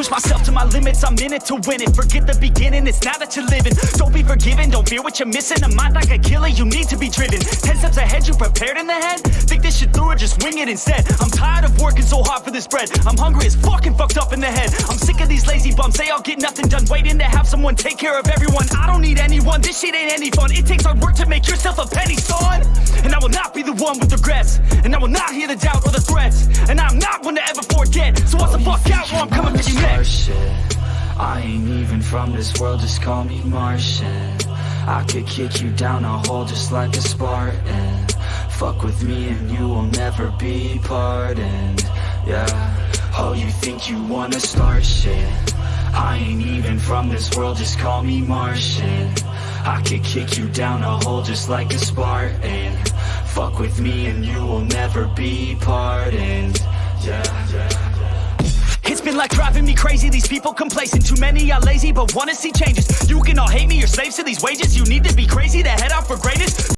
Push myself to my limits, I'm in it to win it. Forget the beginning, it's now that you're living. Don't be forgiven, don't fear what you're missing. A mind like a killer, you need to be driven. 10 steps ahead, you prepared in the head? Think this shit through or just wing it instead? I'm tired of working so hard for this bread. I'm hungry as fucking fucked up in the head. I'm sick of these lazy bums, they all get nothing done. Waiting to have someone take care of everyone. I don't need anyone, this shit ain't any fun. It takes hard work to make yourself a penny, son. And I will not be the one with regrets. And I will not hear the doubt or the threats. And I'm not one to ever forget. So what's the fuck out where I'm coming for you next? Shit. I ain't even from this world, just call me Martian. I could kick you down a hole just like a Spartan. Fuck with me and you will never be pardoned. Yeah, oh, you think you wanna start shit? I ain't even from this world, just call me Martian. I could kick you down a hole just like a Spartan. Fuck with me and you will never be pardoned. Yeah. It's been like driving me crazy, these people complacent. Too many are lazy but wanna see changes. You can all hate me, you're slaves to these wages. You need to be crazy to head out for greatness.